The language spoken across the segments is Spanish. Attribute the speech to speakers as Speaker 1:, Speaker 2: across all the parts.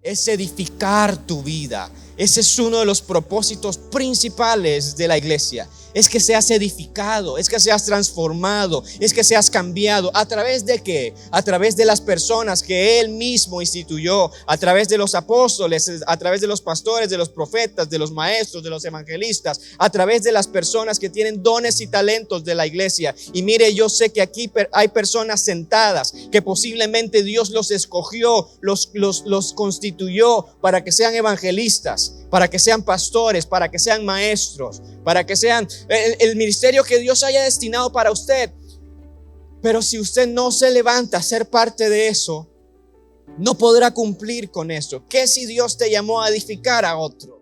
Speaker 1: es edificar tu vida. Ese es uno de los propósitos principales de la iglesia. Es que seas edificado, es que seas transformado, es que seas cambiado. ¿A través de qué? A través de las personas que Él mismo instituyó, a través de los apóstoles, a través de los pastores, de los profetas, de los maestros, de los evangelistas, a través de las personas que tienen dones y talentos de la iglesia. Y mire, yo sé que aquí hay personas sentadas que posiblemente Dios los escogió, los constituyó para que sean evangelistas, para que sean pastores, para que sean maestros, para que sean el ministerio que Dios haya destinado para usted. Pero si usted no se levanta a ser parte de eso, no podrá cumplir con eso. ¿Qué si Dios te llamó a edificar a otro?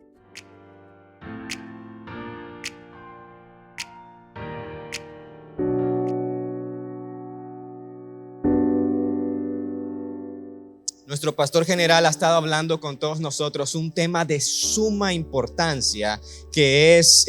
Speaker 1: Nuestro pastor general ha estado hablando con todos nosotros un tema de suma importancia, que es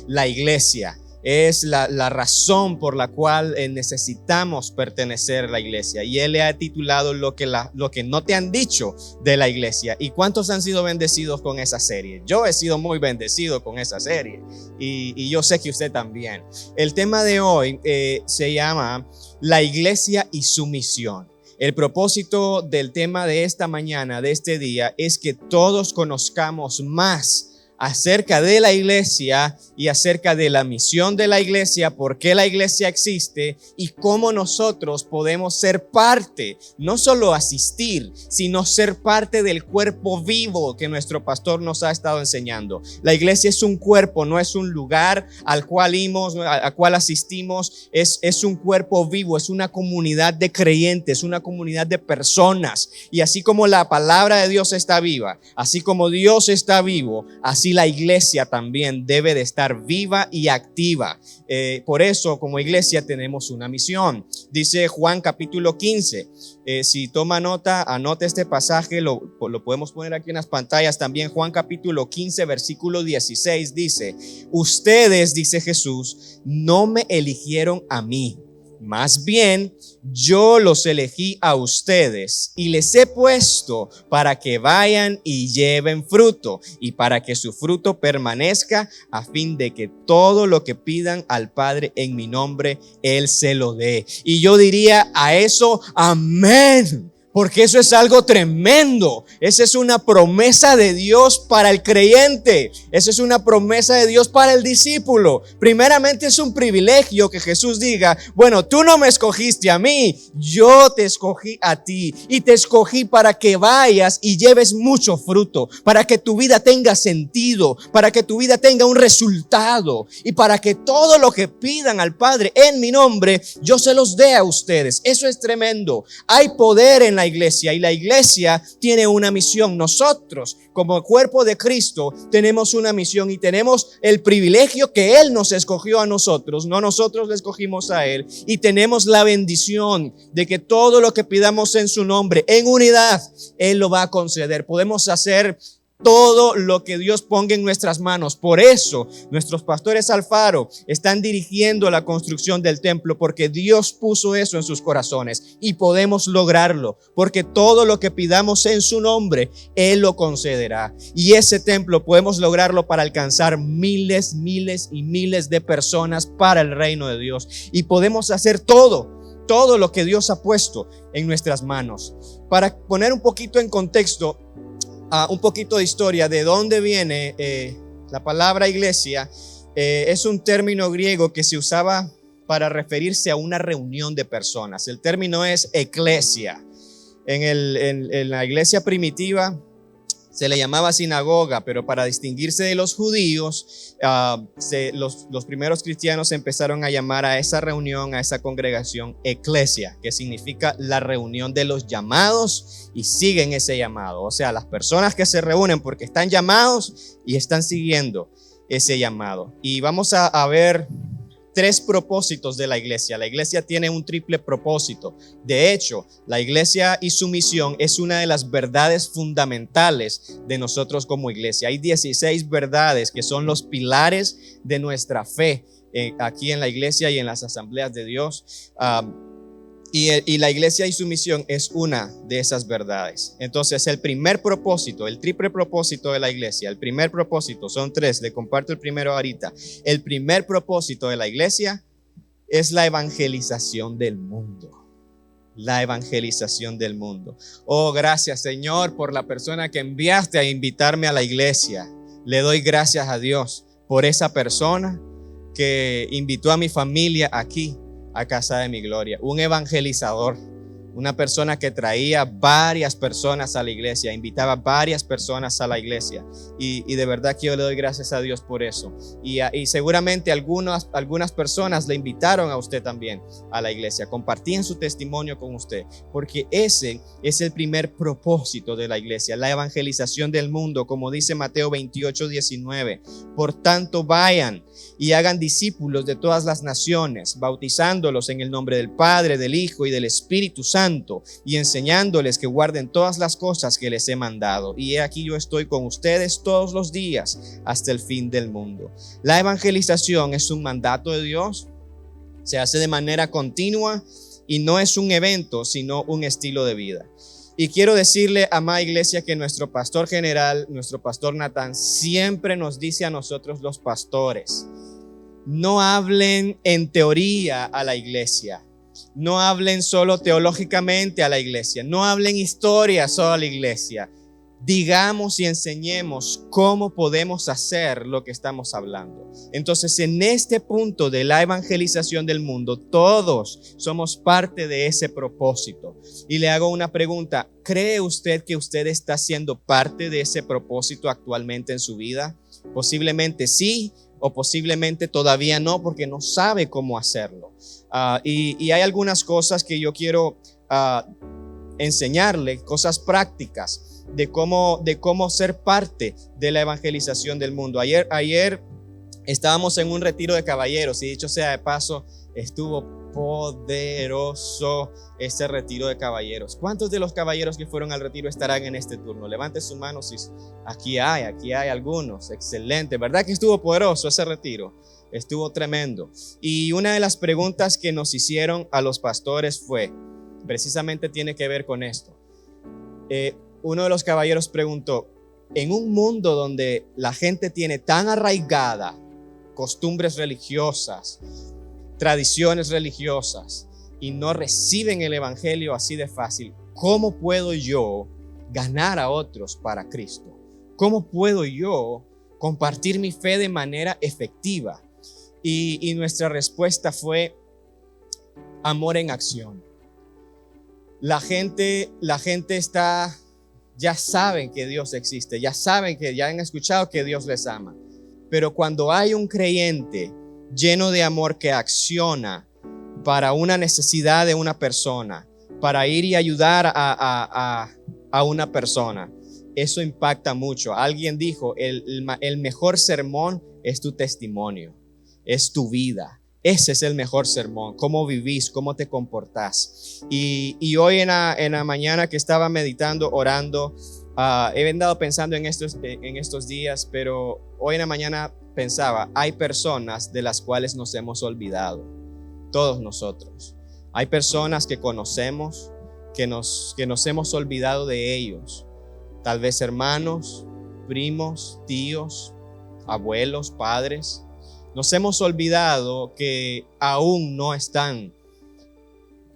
Speaker 1: la iglesia. Es la razón por la cual necesitamos pertenecer a la iglesia. Y él le ha titulado lo que no te han dicho de la iglesia. ¿Y cuántos han sido bendecidos con esa serie? Yo he sido muy bendecido con esa serie. Y yo sé que usted también. El tema de hoy se llama la iglesia y su misión. El propósito del tema de esta mañana, de este día, es que todos conozcamos más acerca de la iglesia y acerca de la misión de la iglesia, por qué la iglesia existe y cómo nosotros podemos ser parte, no solo asistir, sino ser parte del cuerpo vivo que nuestro pastor nos ha estado enseñando. La iglesia es un cuerpo, no es un lugar al cual asistimos, es un cuerpo vivo, es una comunidad de creyentes, una comunidad de personas. Y así como la palabra de Dios está viva, así como Dios está vivo, así la iglesia también debe de estar viva y activa. Por eso, como iglesia, tenemos una misión. Dice Juan capítulo 15. Si toma nota, anota este pasaje, lo podemos poner aquí en las pantallas también. Juan capítulo 15, versículo 16 dice: ustedes, dice Jesús, no me eligieron a mí. Más bien, yo los elegí a ustedes y les he puesto para que vayan y lleven fruto y para que su fruto permanezca, a fin de que todo lo que pidan al Padre en mi nombre, Él se lo dé. Y yo diría a eso, amén. Porque eso es algo tremendo. Esa es una promesa de Dios para el creyente. Esa es una promesa de Dios para el discípulo. Primeramente es un privilegio que Jesús diga: bueno, tú no me escogiste a mí, yo te escogí a ti. Y te escogí para que vayas y lleves mucho fruto, para que tu vida tenga sentido, para que tu vida tenga un resultado y para que todo lo que pidan al Padre en mi nombre, yo se los dé a ustedes. Eso es tremendo. Hay poder en la iglesia y la iglesia tiene una misión. Nosotros como cuerpo de Cristo tenemos una misión y tenemos el privilegio que Él nos escogió a nosotros, no nosotros le escogimos a Él, y tenemos la bendición de que todo lo que pidamos en su nombre, en unidad, Él lo va a conceder. Podemos hacer todo lo que Dios ponga en nuestras manos. Por eso nuestros pastores Alfaro están dirigiendo la construcción del templo, porque Dios puso eso en sus corazones y podemos lograrlo, porque todo lo que pidamos en su nombre, Él lo concederá. Y ese templo podemos lograrlo para alcanzar miles y miles de personas para el reino de Dios. Y podemos hacer todo lo que Dios ha puesto en nuestras manos. Para poner un poquito en contexto, un poquito de historia de dónde viene la palabra iglesia. Es un término griego que se usaba para referirse a una reunión de personas. El término es eclesia. En la iglesia primitiva se le llamaba sinagoga, pero para distinguirse de los judíos, los primeros cristianos empezaron a llamar a esa reunión, a esa congregación, eclesia, que significa la reunión de los llamados y siguen ese llamado. O sea, las personas que se reúnen porque están llamados y están siguiendo ese llamado. Y vamos a ver 3 propósitos de la iglesia. La iglesia tiene un triple propósito. De hecho, la iglesia y su misión es una de las verdades fundamentales de nosotros como iglesia. Hay 16 verdades que son los pilares de nuestra fe aquí en la iglesia y en las asambleas de Dios. Y la iglesia y su misión es una de esas verdades. Entonces, el primer propósito, el triple propósito de la iglesia, el primer propósito, son tres, le comparto el primero ahorita. El primer propósito de la iglesia es la evangelización del mundo. La evangelización del mundo. Oh, gracias, Señor, por la persona que enviaste a invitarme a la iglesia. Le doy gracias a Dios por esa persona que invitó a mi familia aquí, a Casa de mi Gloria. Un evangelizador, una persona que traía varias personas a la iglesia, invitaba varias personas a la iglesia. Y de verdad que yo le doy gracias a Dios por eso. Y seguramente algunas personas le invitaron a usted también a la iglesia, compartían su testimonio con usted, porque ese es el primer propósito de la iglesia, la evangelización del mundo, como dice Mateo 28:19. Por tanto, vayan y hagan discípulos de todas las naciones, bautizándolos en el nombre del Padre, del Hijo y del Espíritu Santo, y enseñándoles que guarden todas las cosas que les he mandado. Y he aquí yo estoy con ustedes todos los días hasta el fin del mundo. La evangelización es un mandato de Dios, se hace de manera continua y no es un evento, sino un estilo de vida. Y quiero decirle, amada iglesia, que nuestro pastor general, nuestro pastor Natán, siempre nos dice a nosotros los pastores: no hablen en teoría a la iglesia, no hablen solo teológicamente a la iglesia, no hablen historia solo a la iglesia. Digamos y enseñemos cómo podemos hacer lo que estamos hablando. Entonces, en este punto de la evangelización del mundo, todos somos parte de ese propósito. Y le hago una pregunta: ¿cree usted que usted está siendo parte de ese propósito actualmente en su vida? Posiblemente sí, o posiblemente todavía no, porque no sabe cómo hacerlo. Y hay algunas cosas que yo quiero enseñarle, cosas prácticas de cómo ser parte de la evangelización del mundo. Ayer estábamos en un retiro de caballeros, y dicho sea de paso, estuvo poderoso ese retiro de caballeros. ¿Cuántos de los caballeros que fueron al retiro estarán en este turno? Levante su mano si aquí hay algunos. Excelente, ¿verdad que estuvo poderoso ese retiro? Estuvo tremendo. Y una de las preguntas que nos hicieron a los pastores fue, precisamente tiene que ver con esto. Uno de los caballeros preguntó: en un mundo donde la gente tiene tan arraigada costumbres religiosas, tradiciones religiosas, y no reciben el evangelio así de fácil, ¿cómo puedo yo ganar a otros para Cristo? ¿Cómo puedo yo compartir mi fe de manera efectiva? Y nuestra respuesta fue: amor en acción. La gente ya saben que Dios existe, ya han escuchado que Dios les ama. Pero cuando hay un creyente lleno de amor que acciona para una necesidad de una persona, para ir y ayudar a una persona, eso impacta mucho. Alguien dijo, el mejor sermón es tu testimonio, es tu vida. Ese es el mejor sermón, cómo vivís, cómo te comportás. Y hoy en la mañana que estaba meditando, orando, he andado pensando en estos días, pero hoy en la mañana pensaba, hay personas de las cuales nos hemos olvidado, todos nosotros. Hay personas que conocemos, que nos hemos olvidado de ellos. Tal vez hermanos, primos, tíos, abuelos, padres. Nos hemos olvidado que aún no están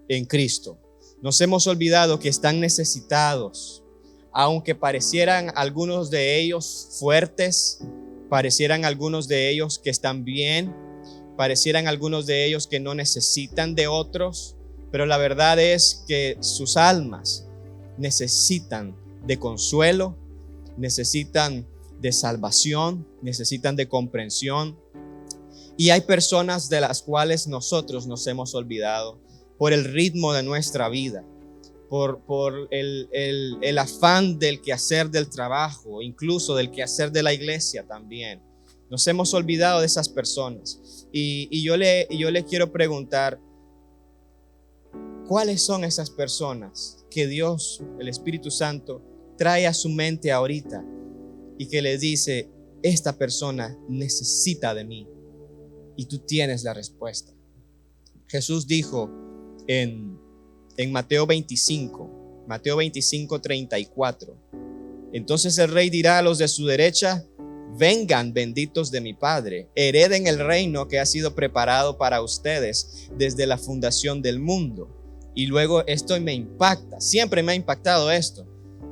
Speaker 1: en Cristo. Nos hemos olvidado que están necesitados. Aunque parecieran algunos de ellos fuertes, parecieran algunos de ellos que están bien, parecieran algunos de ellos que no necesitan de otros, pero la verdad es que sus almas necesitan de consuelo, necesitan de salvación, necesitan de comprensión. Y hay personas de las cuales nosotros nos hemos olvidado por el ritmo de nuestra vida, por el afán del quehacer del trabajo, incluso del quehacer de la iglesia también. Nos hemos olvidado de esas personas. Y yo le quiero preguntar, ¿cuáles son esas personas que Dios, el Espíritu Santo, trae a su mente ahorita y que le dice, esta persona necesita de mí? Y tú tienes la respuesta. Jesús dijo en en Mateo 25, 34. Entonces el rey dirá a los de su derecha: vengan, benditos de mi Padre, hereden el reino que ha sido preparado para ustedes desde la fundación del mundo. Y luego esto me impacta, siempre me ha impactado esto.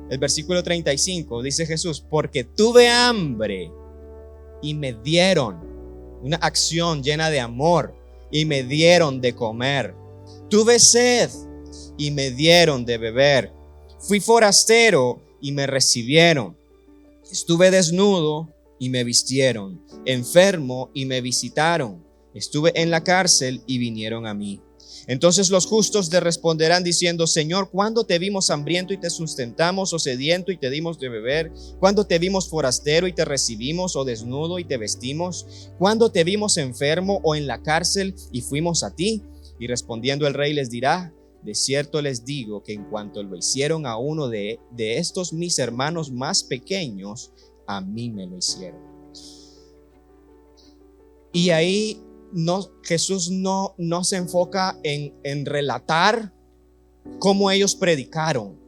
Speaker 1: El versículo 35 dice Jesús: porque tuve hambre y me dieron, una acción llena de amor, y me dieron de comer. Tuve sed y me dieron de beber. Fui forastero y me recibieron. Estuve desnudo y me vistieron, enfermo y me visitaron. Estuve en la cárcel y vinieron a mí. Entonces los justos te responderán diciendo: Señor, ¿cuándo te vimos hambriento y te sustentamos, o sediento y te dimos de beber? ¿Cuándo te vimos forastero y te recibimos, o desnudo y te vestimos? ¿Cuándo te vimos enfermo o en la cárcel y fuimos a ti? Y respondiendo el rey les dirá: de cierto les digo que en cuanto lo hicieron a uno de estos mis hermanos más pequeños, a mí me lo hicieron. Y ahí Jesús no se enfoca en relatar cómo ellos predicaron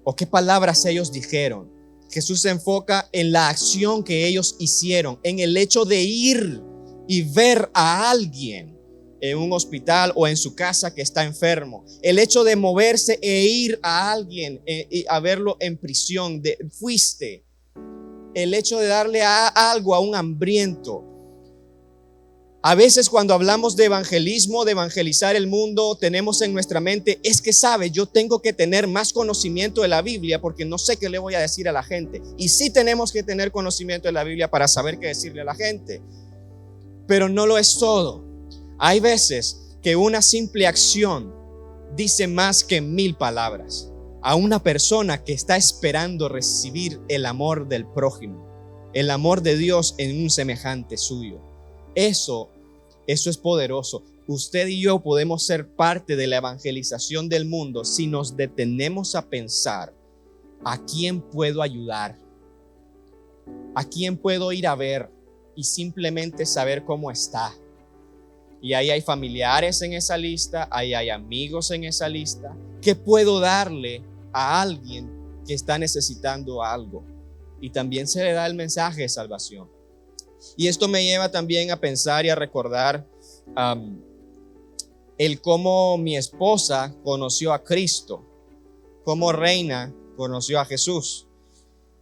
Speaker 1: o qué palabras ellos dijeron. Jesús se enfoca en la acción que ellos hicieron, en el hecho de ir y ver a alguien en un hospital o en su casa que está enfermo, el hecho de moverse e ir a alguien a verlo en prisión, fuiste, el hecho de darle algo a un hambriento. A veces cuando hablamos de evangelismo, de evangelizar el mundo, tenemos en nuestra mente: es que yo tengo que tener más conocimiento de la Biblia porque no sé qué le voy a decir a la gente. Y sí tenemos que tener conocimiento de la Biblia para saber qué decirle a la gente, pero no lo es todo. Hay veces que una simple acción dice más que 1000 palabras a una persona que está esperando recibir el amor del prójimo, el amor de Dios en un semejante suyo. Eso es poderoso. Usted y yo podemos ser parte de la evangelización del mundo si nos detenemos a pensar: ¿a quién puedo ayudar? ¿A quién puedo ir a ver y simplemente saber cómo está? Y ahí hay familiares en esa lista, ahí hay amigos en esa lista. ¿Qué puedo darle a alguien que está necesitando algo? Y también se le da el mensaje de salvación. Y esto me lleva también a pensar y a recordar el cómo mi esposa conoció a Cristo, cómo Reina conoció a Jesús.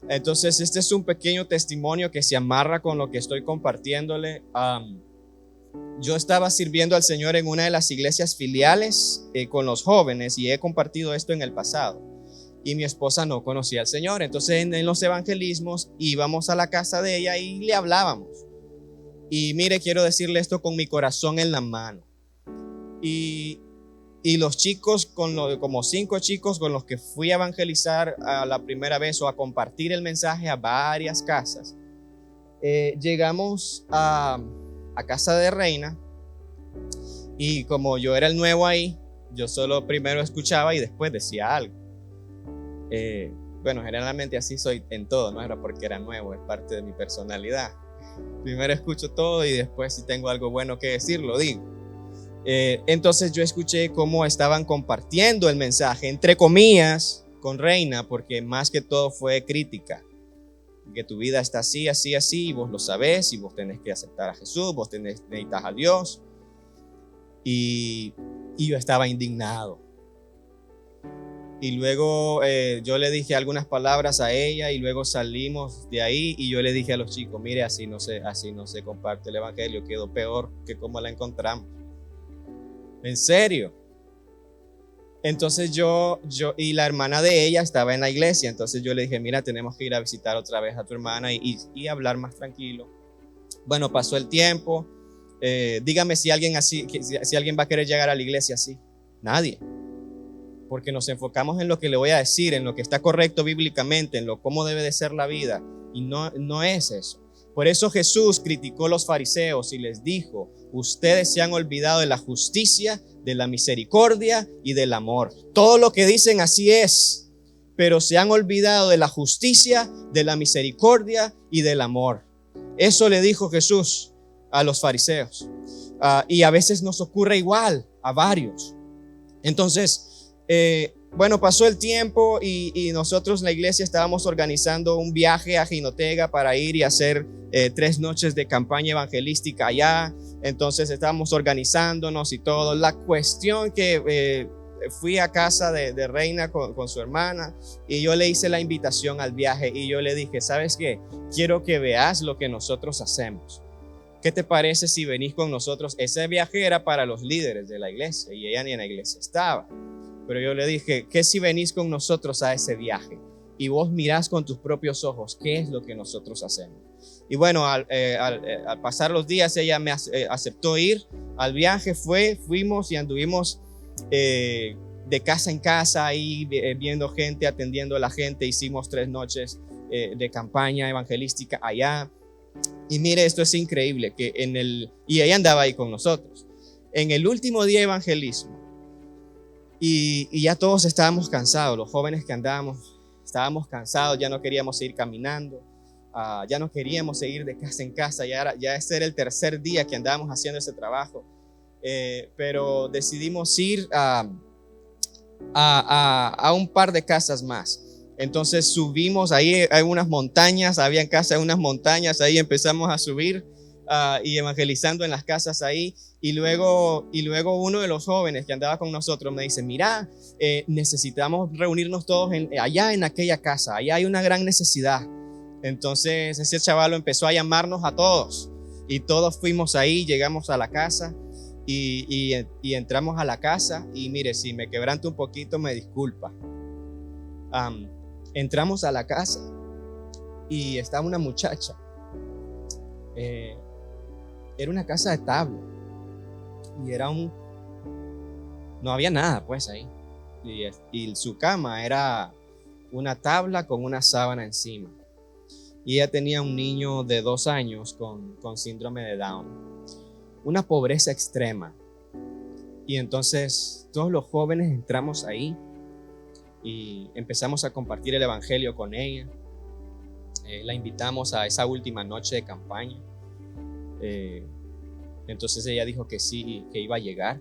Speaker 1: Entonces este es un pequeño testimonio que se amarra con lo que estoy compartiéndole. Yo estaba sirviendo al Señor en una de las iglesias filiales con los jóvenes, y he compartido esto en el pasado. Y mi esposa no conocía al Señor. Entonces en los evangelismos íbamos a la casa de ella y le hablábamos. Y mire, quiero decirle esto con mi corazón en la mano. Y los chicos, como 5 chicos con los que fui a evangelizar a la primera vez, o a compartir el mensaje a varias casas, llegamos a casa de Reina. Y como yo era el nuevo ahí, yo solo primero escuchaba y después decía algo. Bueno, generalmente así soy en todo, no era porque era nuevo, es parte de mi personalidad. Primero escucho todo y después, si tengo algo bueno que decir, lo digo. Entonces yo escuché cómo estaban compartiendo el mensaje, entre comillas, con Reina, porque más que todo fue crítica. Que tu vida está así, así, así, y vos lo sabés, y vos tenés que aceptar a Jesús, vos necesitas a Dios. Y yo estaba indignado. Y luego yo le dije algunas palabras a ella, y luego salimos de ahí y yo le dije a los chicos: mire, así no se comparte el evangelio, quedó peor que como la encontramos. En serio. Entonces yo y la hermana de ella estaba en la iglesia. Entonces yo le dije: mira, tenemos que ir a visitar otra vez a tu hermana y hablar más tranquilo. Bueno, pasó el tiempo. Dígame si alguien va a querer llegar a la iglesia así. Nadie. Porque nos enfocamos en lo que le voy a decir, en lo que está correcto bíblicamente, en cómo debe de ser la vida. Y no es eso. Por eso Jesús criticó a los fariseos y les dijo: ustedes se han olvidado de la justicia, de la misericordia y del amor. Todo lo que dicen así es, pero se han olvidado de la justicia, de la misericordia y del amor. Eso le dijo Jesús a los fariseos. Y a veces nos ocurre igual a varios. Entonces, Bueno, pasó el tiempo y nosotros en la iglesia estábamos organizando un viaje a Jinotega para ir y hacer 3 noches de campaña evangelística allá. Entonces estábamos organizándonos y todo. La cuestión que fui a casa de Reina con su hermana y yo le hice la invitación al viaje y yo le dije, ¿sabes qué? Quiero que veas lo que nosotros hacemos. ¿Qué te parece si venís con nosotros? Ese viaje era para los líderes de la iglesia y ella ni en la iglesia estaba. Pero yo le dije, ¿qué si venís con nosotros a ese viaje? Y vos mirás con tus propios ojos qué es lo que nosotros hacemos. Y bueno, al pasar los días ella me aceptó ir al viaje, fuimos y anduvimos de casa en casa ahí viendo gente, atendiendo a la gente. Hicimos 3 noches de campaña evangelística allá. Y mire, esto es increíble, y ella andaba ahí con nosotros. En el último día de evangelismo, y ya todos estábamos cansados, los jóvenes que estábamos cansados, ya no queríamos seguir caminando, ya no queríamos seguir de casa en casa, ya ese era el 3er día que andábamos haciendo ese trabajo, pero decidimos ir a un par de casas más. Entonces subimos, ahí hay unas montañas, habían casas en unas montañas, ahí empezamos a subir y evangelizando en las casas ahí. Y luego uno de los jóvenes que andaba con nosotros me dice, mira, necesitamos reunirnos todos allá en aquella casa, allá hay una gran necesidad. Entonces ese chaval empezó a llamarnos a todos y todos fuimos ahí, llegamos a la casa y entramos a la casa y mire, si me quebranto un poquito me disculpa. Entramos a la casa y estaba una muchacha. Era una casa de tabla y no había nada pues ahí. Y su cama era una tabla con una sábana encima. Y ella tenía un niño de 2 años con síndrome de Down. Una pobreza extrema. Y entonces todos los jóvenes entramos ahí y empezamos a compartir el evangelio con ella. La invitamos a esa última noche de campaña. Entonces ella dijo que sí, que iba a llegar.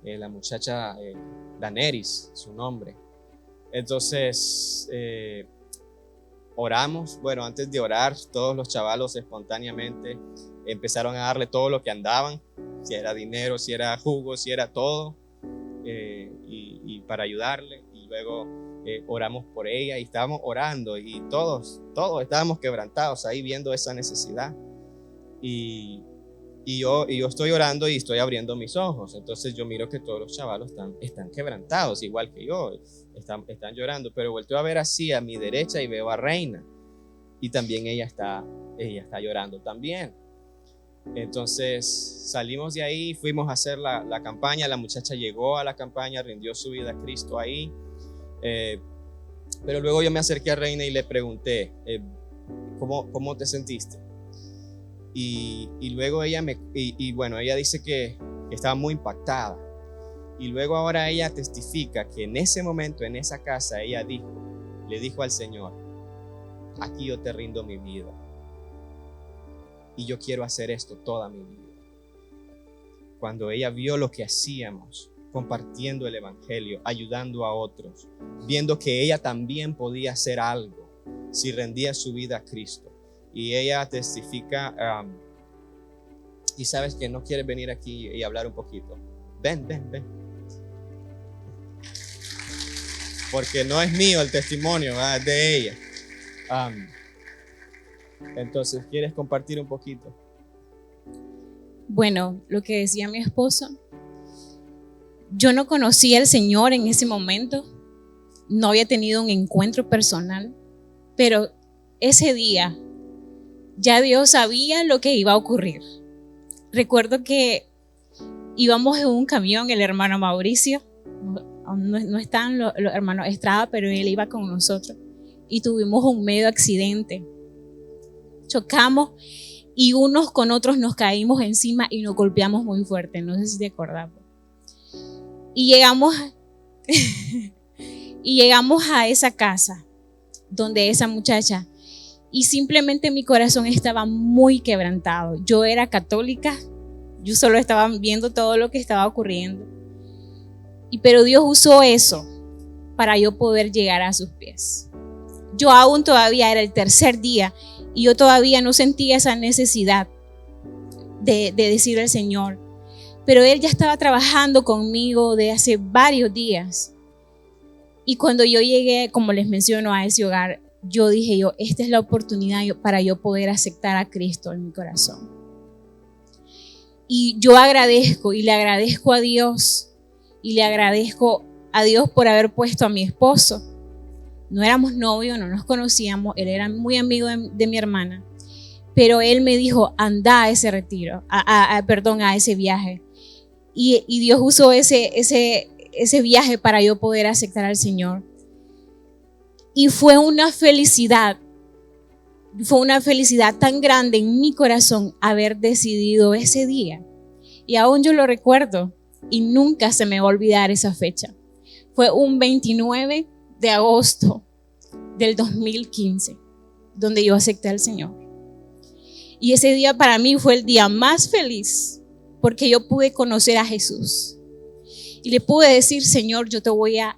Speaker 1: La muchacha Daneris, su nombre. Entonces oramos. Bueno, antes de orar, todos los chavalos espontáneamente empezaron a darle todo lo que andaban, si era dinero, si era jugo, si era todo, y para ayudarle. Y luego oramos por ella y estábamos orando y todos estábamos quebrantados ahí viendo esa necesidad. Y yo estoy orando y estoy abriendo mis ojos. Entonces yo miro que todos los chavalos están quebrantados, igual que yo, están llorando. Pero volteo a ver así a mi derecha y veo a Reina. Y también ella está llorando también. Entonces salimos de ahí, fuimos a hacer la campaña. La muchacha llegó a la campaña, rindió su vida a Cristo ahí. Pero luego yo me acerqué a Reina y le pregunté, ¿cómo te sentiste? Y luego ella ella dice que estaba muy impactada. Y luego ahora ella testifica que en ese momento, en esa casa, ella le dijo al Señor, aquí yo te rindo mi vida. Y yo quiero hacer esto toda mi vida. Cuando ella vio lo que hacíamos, compartiendo el evangelio, ayudando a otros, viendo que ella también podía hacer algo si rendía su vida a Cristo. Y ella testifica, y sabes que no quieres venir aquí y hablar un poquito. Ven. Porque no es mío el testimonio, es de ella. Entonces, ¿quieres compartir un poquito?
Speaker 2: Bueno, lo que decía mi esposo, yo no conocía al Señor en ese momento, no había tenido un encuentro personal, pero ese día ya Dios sabía lo que iba a ocurrir. Recuerdo que íbamos en un camión, el hermano Mauricio, no están los hermanos Estrada, pero él iba con nosotros y tuvimos un medio accidente. Chocamos y unos con otros nos caímos encima y nos golpeamos muy fuerte, no sé si te acordás. Y llegamos a esa casa donde esa muchacha, y simplemente mi corazón estaba muy quebrantado. Yo era católica, yo solo estaba viendo todo lo que estaba ocurriendo Pero Dios usó eso para yo poder llegar a sus pies. Yo aún todavía era el tercer día y yo todavía no sentía esa necesidad de decirle al Señor. Pero Él ya estaba trabajando conmigo de hace varios días. Y cuando yo llegué, como les menciono, a ese hogar, yo dije esta es la oportunidad para yo poder aceptar a Cristo en mi corazón. Y yo agradezco y le agradezco a Dios y le agradezco a Dios por haber puesto a mi esposo. No éramos novios, no nos conocíamos, él era muy amigo de mi hermana, pero él me dijo, anda a ese retiro, a ese viaje. Y Dios usó ese viaje para yo poder aceptar al Señor. Y fue una felicidad tan grande en mi corazón haber decidido ese día. Y aún yo lo recuerdo y nunca se me va a olvidar esa fecha. Fue un 29 de agosto del 2015, donde yo acepté al Señor. Y ese día para mí fue el día más feliz, porque yo pude conocer a Jesús. Y le pude decir, Señor, yo te voy a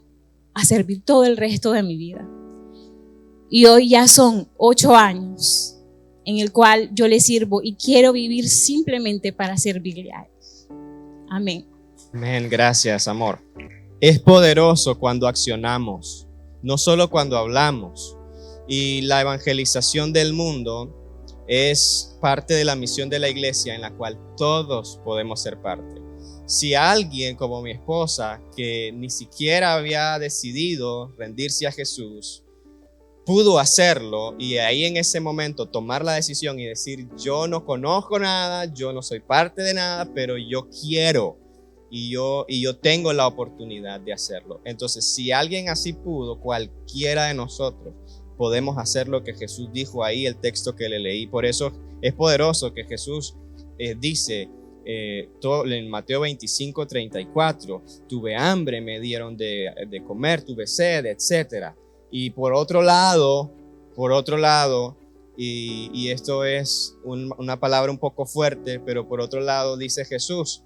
Speaker 2: servir todo el resto de mi vida. Y hoy ya son 8 años en el cual yo le sirvo y quiero vivir simplemente para servirle a Él. Amén.
Speaker 1: Amén, gracias, amor. Es poderoso cuando accionamos, no solo cuando hablamos. Y la evangelización del mundo es parte de la misión de la iglesia en la cual todos podemos ser parte. Si alguien como mi esposa, que ni siquiera había decidido rendirse a Jesús, pudo hacerlo y ahí en ese momento tomar la decisión y decir, yo no conozco nada, yo no soy parte de nada, pero yo quiero y yo tengo la oportunidad de hacerlo. Entonces, si alguien así pudo, cualquiera de nosotros podemos hacer lo que Jesús dijo ahí, el texto que le leí. Por eso es poderoso que Jesús dice en Mateo 25:34, tuve hambre, me dieron de comer, tuve sed, etcétera. Y por otro lado, y esto es una palabra un poco fuerte, pero por otro lado dice Jesús,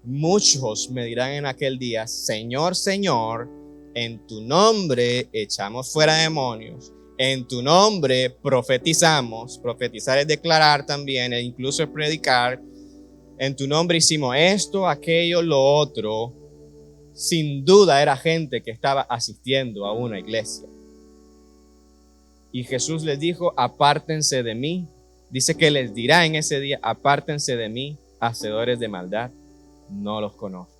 Speaker 1: muchos me dirán en aquel día, Señor, Señor, en tu nombre echamos fuera demonios, en tu nombre profetizamos, profetizar es declarar también, e incluso es predicar, en tu nombre hicimos esto, aquello, lo otro. Sin duda era gente que estaba asistiendo a una iglesia. Y Jesús les dijo, apártense de mí. Dice que les dirá en ese día, apártense de mí, hacedores de maldad, no los conozco.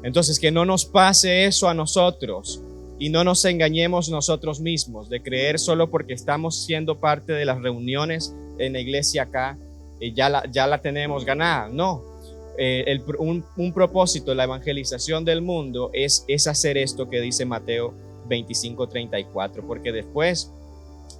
Speaker 1: Entonces, que no nos pase eso a nosotros y no nos engañemos nosotros mismos de creer solo porque estamos siendo parte de las reuniones en la iglesia acá, ya la tenemos ganada. No, un propósito de la evangelización del mundo es hacer esto que dice Mateo 25:34, porque después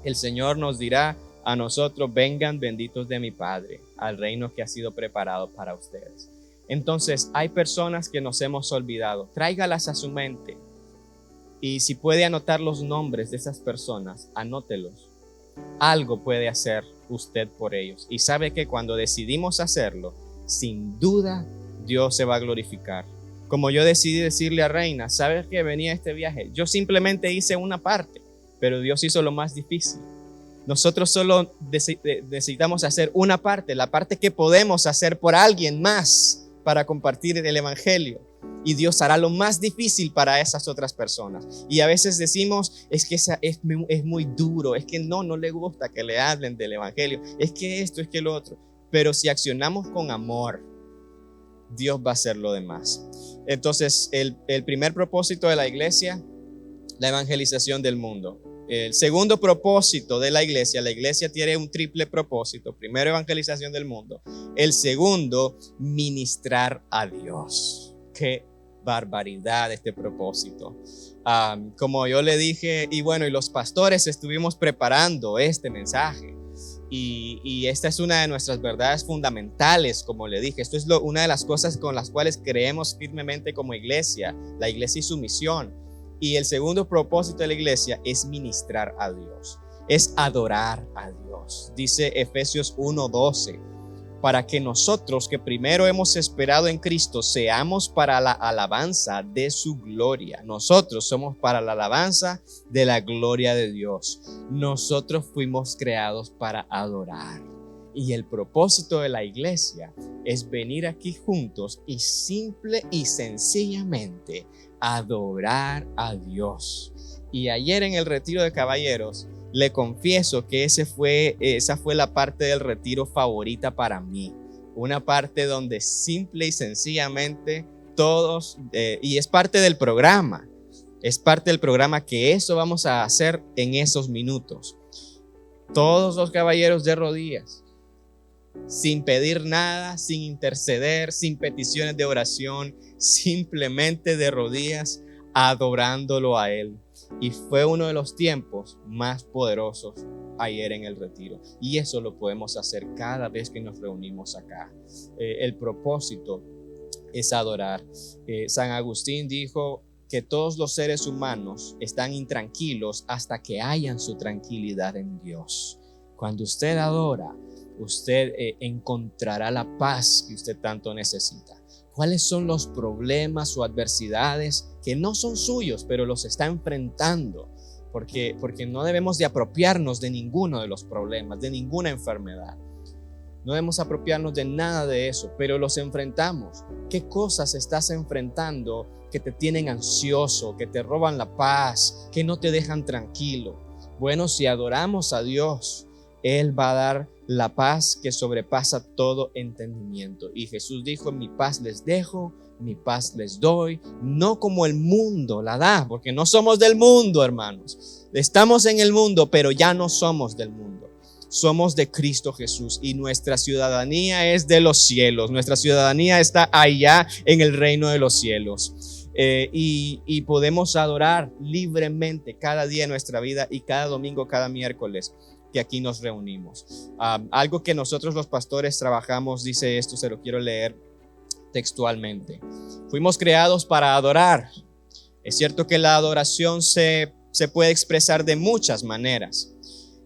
Speaker 1: el Señor nos dirá a nosotros, vengan benditos de mi Padre, al reino que ha sido preparado para ustedes. Entonces, hay personas que nos hemos olvidado. Tráigalas a su mente. Y si puede anotar los nombres de esas personas, anótelos. Algo puede hacer usted por ellos. Y sabe que cuando decidimos hacerlo, sin duda, Dios se va a glorificar. Como yo decidí decirle a Reina, ¿sabes que venía este viaje? Yo simplemente hice una parte, pero Dios hizo lo más difícil. Nosotros solo necesitamos hacer una parte, la parte que podemos hacer por alguien más para compartir el evangelio. Y Dios hará lo más difícil para esas otras personas. Y a veces decimos, es que es muy duro, es que no le gusta que le hablen del evangelio, es que esto, es que lo otro. Pero si accionamos con amor, Dios va a hacer lo demás. Entonces, el primer propósito de la iglesia, la evangelización del mundo. El segundo propósito de la iglesia tiene un triple propósito. Primero, evangelización del mundo. El segundo, ministrar a Dios. Qué barbaridad este propósito. Como yo le dije, y los pastores estuvimos preparando este mensaje. Y esta es una de nuestras verdades fundamentales, como le dije. Esto es una de las cosas con las cuales creemos firmemente como iglesia, la iglesia y su misión. Y el segundo propósito de la iglesia es ministrar a Dios, es adorar a Dios. Dice Efesios 1:12, para que nosotros que primero hemos esperado en Cristo seamos para la alabanza de su gloria. Nosotros somos para la alabanza de la gloria de Dios. Nosotros fuimos creados para adorar. Y el propósito de la iglesia es venir aquí juntos y simple y sencillamente adorar a Dios. Y ayer en el retiro de caballeros, le confieso que esa fue la parte del retiro favorita para mí. Una parte donde simple y sencillamente todos, y es parte del programa que eso vamos a hacer en esos minutos. Todos los caballeros de rodillas, sin pedir nada, sin interceder, sin peticiones de oración, simplemente de rodillas, adorándolo a Él. Y fue uno de los tiempos más poderosos ayer en el retiro. Y eso lo podemos hacer cada vez que nos reunimos acá. El propósito es adorar. San Agustín dijo que todos los seres humanos están intranquilos hasta que hayan su tranquilidad en Dios. Cuando usted adora, usted encontrará la paz que usted tanto necesita. ¿Cuáles son los problemas o adversidades que no son suyos, pero los está enfrentando? Porque no debemos de apropiarnos de ninguno de los problemas, de ninguna enfermedad. No debemos apropiarnos de nada de eso, pero los enfrentamos. ¿Qué cosas estás enfrentando que te tienen ansioso, que te roban la paz, que no te dejan tranquilo? Bueno, si adoramos a Dios, Él va a dar la paz que sobrepasa todo entendimiento. Y Jesús dijo: mi paz les dejo, mi paz les doy, no como el mundo la da, porque no somos del mundo, hermanos. Estamos en el mundo, pero ya no somos del mundo. Somos de Cristo Jesús y nuestra ciudadanía es de los cielos. Nuestra ciudadanía está allá en el reino de los cielos. Y podemos adorar libremente cada día de nuestra vida y cada domingo, cada miércoles que aquí nos reunimos. Algo que nosotros los pastores trabajamos, dice esto, se lo quiero leer textualmente. Fuimos creados para adorar. Es cierto que la adoración se puede expresar de muchas maneras.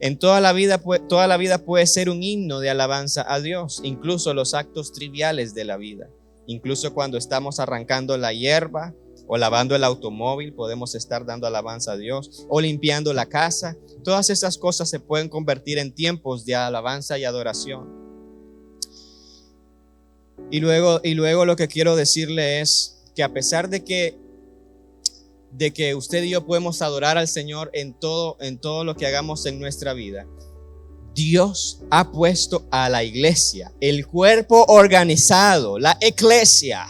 Speaker 1: En toda la vida puede ser un himno de alabanza a Dios, incluso los actos triviales de la vida. Incluso cuando estamos arrancando la hierba o lavando el automóvil, podemos estar dando alabanza a Dios, o limpiando la casa. Todas esas cosas se pueden convertir en tiempos de alabanza y adoración. Y luego lo que quiero decirle es que a pesar de que usted y yo podemos adorar al Señor en todo lo que hagamos en nuestra vida, Dios ha puesto a la iglesia, el cuerpo organizado, la eclesia,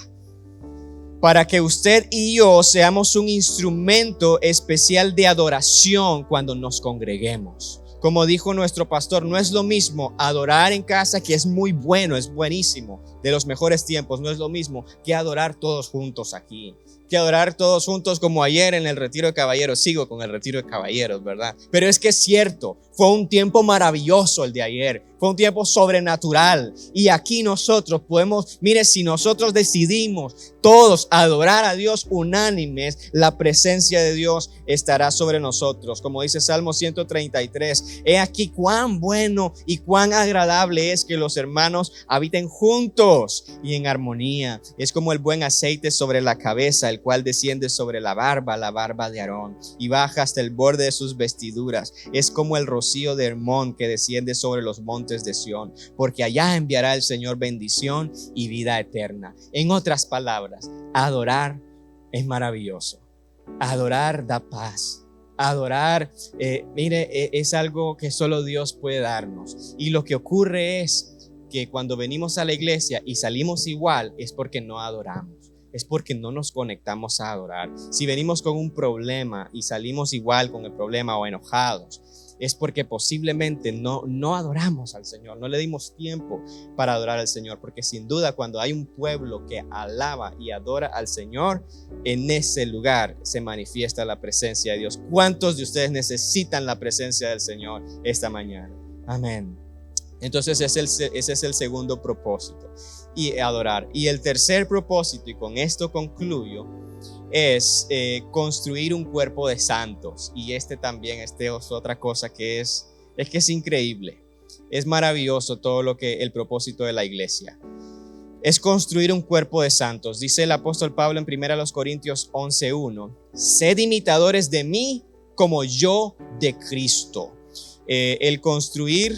Speaker 1: para que usted y yo seamos un instrumento especial de adoración cuando nos congreguemos. Como dijo nuestro pastor, no es lo mismo adorar en casa, que es muy bueno, es buenísimo, de los mejores tiempos. No es lo mismo que adorar todos juntos aquí, que adorar todos juntos como ayer en el retiro de caballeros. Sigo con el retiro de caballeros, ¿verdad? Pero es que es cierto, fue un tiempo maravilloso el de ayer, fue un tiempo sobrenatural. Y aquí nosotros podemos, mire, si nosotros decidimos todos adorar a Dios unánimes, la presencia de Dios estará sobre nosotros. Como dice Salmo 133, he aquí cuán bueno y cuán agradable es que los hermanos habiten juntos y en armonía. Es como el buen aceite sobre la cabeza, el cual desciende sobre la barba de Aarón, y baja hasta el borde de sus vestiduras. Es como el rocío de Hermón que desciende sobre los montes de Sión, porque allá enviará el Señor bendición y vida eterna. En otras palabras, adorar es maravilloso. Adorar da paz. Adorar, es algo que solo Dios puede darnos. Y lo que ocurre es que cuando venimos a la iglesia y salimos igual, es porque no adoramos. Es porque no nos conectamos a adorar. Si venimos con un problema y salimos igual con el problema o enojados, es porque posiblemente no adoramos al Señor, no le dimos tiempo para adorar al Señor, porque sin duda cuando hay un pueblo que alaba y adora al Señor, en ese lugar se manifiesta la presencia de Dios. ¿Cuántos de ustedes necesitan la presencia del Señor esta mañana? Amén. Entonces ese es el segundo propósito, y adorar. Y el tercer propósito, y con esto concluyo, es construir un cuerpo de santos. Y también es otra cosa que es increíble. Es maravilloso todo lo que el propósito de la iglesia es construir un cuerpo de santos. Dice el apóstol Pablo en 1 Corintios 11:1, sed imitadores de mí como yo de Cristo. El construir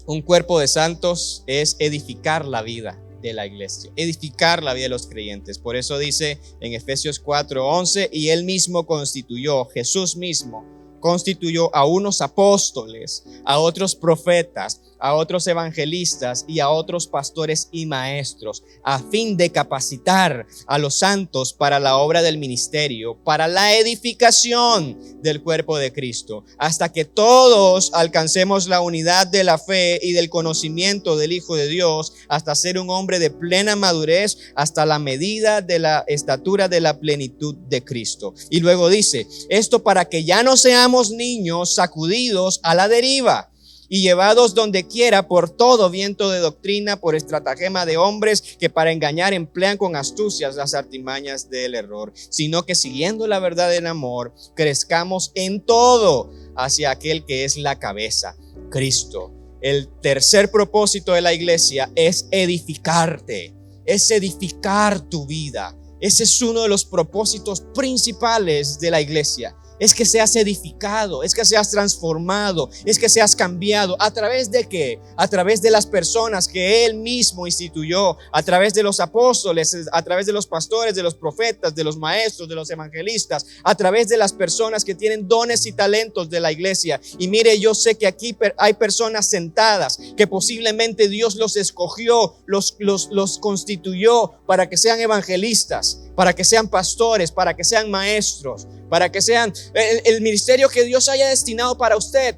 Speaker 1: un cuerpo de santos es edificar la vida de la iglesia, edificar la vida de los creyentes. Por eso dice en Efesios 4:11, y él mismo constituyó, Jesús mismo constituyó a unos apóstoles, a otros profetas, a otros evangelistas y a otros pastores y maestros, a fin de capacitar a los santos para la obra del ministerio, para la edificación del cuerpo de Cristo, hasta que todos alcancemos la unidad de la fe y del conocimiento del Hijo de Dios, hasta ser un hombre de plena madurez, hasta la medida de la estatura de la plenitud de Cristo. Y luego dice, esto para que ya no seamos niños sacudidos a la deriva y llevados donde quiera por todo viento de doctrina, por estratagema de hombres que para engañar emplean con astucias las artimañas del error, sino que siguiendo la verdad en amor, crezcamos en todo hacia aquel que es la cabeza, Cristo. El tercer propósito de la iglesia es edificarte, es edificar tu vida. Ese es uno de los propósitos principales de la iglesia. Es que seas edificado, es que seas transformado, es que seas cambiado. ¿A través de qué? A través de las personas que Él mismo instituyó, a través de los apóstoles, a través de los pastores, de los profetas, de los maestros, de los evangelistas, a través de las personas que tienen dones y talentos de la iglesia. Y mire, yo sé que aquí hay personas sentadas que posiblemente Dios los escogió, los constituyó para que sean evangelistas, para que sean pastores, para que sean maestros, para que sean el ministerio que Dios haya destinado para usted.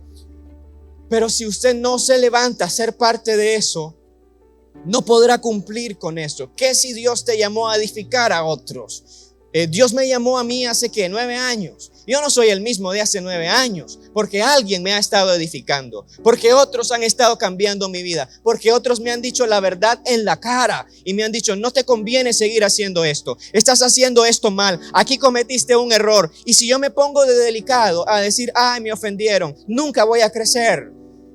Speaker 1: Pero si usted no se levanta a ser parte de eso, no podrá cumplir con eso. ¿Qué si Dios te llamó a edificar a otros? Dios me llamó a mí hace 9 años. Yo no soy el mismo de hace 9 años, porque alguien me ha estado edificando, porque otros han estado cambiando mi vida, porque otros me han dicho la verdad en la cara y me han dicho, no te conviene seguir haciendo esto, estás haciendo esto mal, aquí cometiste un error. Y si yo me pongo de delicado a decir, ay, me ofendieron, nunca voy a crecer.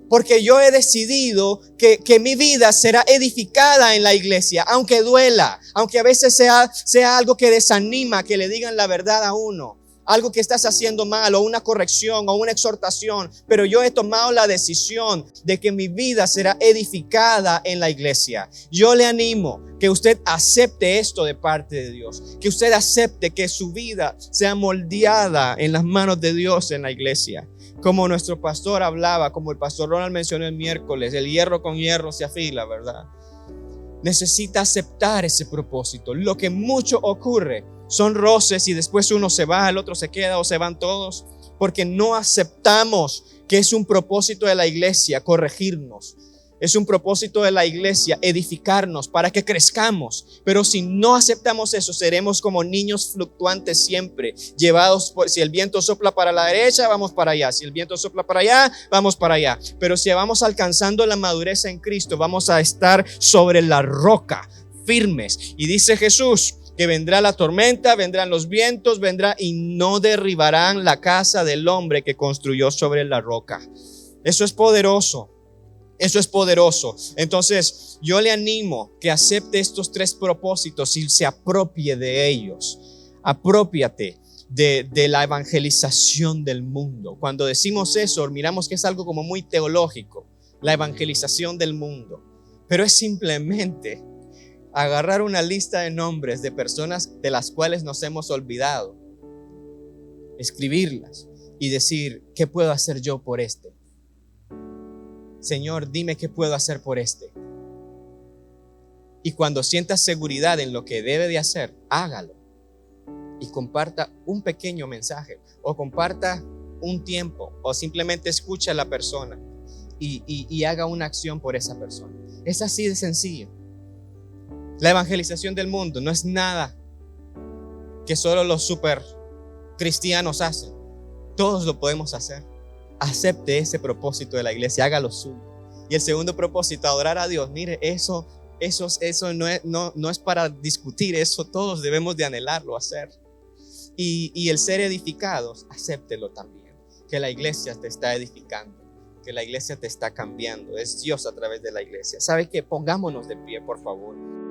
Speaker 1: Porque yo he decidido que mi vida será edificada en la iglesia, aunque duela, aunque a veces sea algo que desanima, que le digan la verdad a uno, algo que estás haciendo mal, o una corrección, o una exhortación. Pero yo he tomado la decisión de que mi vida será edificada en la iglesia. Yo le animo que usted acepte esto de parte de Dios, que usted acepte que su vida sea moldeada en las manos de Dios en la iglesia. Como nuestro pastor hablaba, como el pastor Ronald mencionó el miércoles, el hierro con hierro se afila, ¿verdad? Necesita aceptar ese propósito. Lo que mucho ocurre son roces y después uno se va, el otro se queda o se van todos, porque no aceptamos que es un propósito de la iglesia corregirnos. Es un propósito de la iglesia edificarnos para que crezcamos. Pero si no aceptamos eso, seremos como niños fluctuantes siempre, llevados por, si el viento sopla para la derecha, vamos para allá. Si el viento sopla para allá, vamos para allá. Pero si vamos alcanzando la madurez en Cristo, vamos a estar sobre la roca, firmes. Y dice Jesús que vendrá la tormenta, vendrán los vientos, vendrá y no derribarán la casa del hombre que construyó sobre la roca. Eso es poderoso. Eso es poderoso. Entonces, yo le animo que acepte estos 3 propósitos y se apropie de ellos. Apropiate de la evangelización del mundo. Cuando decimos eso, miramos que es algo como muy teológico, la evangelización del mundo. Pero es simplemente agarrar una lista de nombres de personas de las cuales nos hemos olvidado, escribirlas y decir, ¿qué puedo hacer yo por este? Señor, dime qué puedo hacer por este. Y cuando sientas seguridad en lo que debe de hacer, hágalo. Y comparta un pequeño mensaje, o comparta un tiempo, o simplemente escucha a la persona y haga una acción por esa persona. Es así de sencillo. La evangelización del mundo no es nada que solo los super cristianos hacen. Todos lo podemos hacer. Acepte ese propósito de la iglesia, hágalo suyo. Y el segundo propósito, adorar a Dios. Mire, eso no es para discutir, eso todos debemos de anhelarlo hacer. Y el ser edificados, acéptelo también, que la iglesia te está edificando. que la iglesia te está cambiando. Es Dios a través de la iglesia. ¿Sabe qué? Pongámonos de pie, por favor.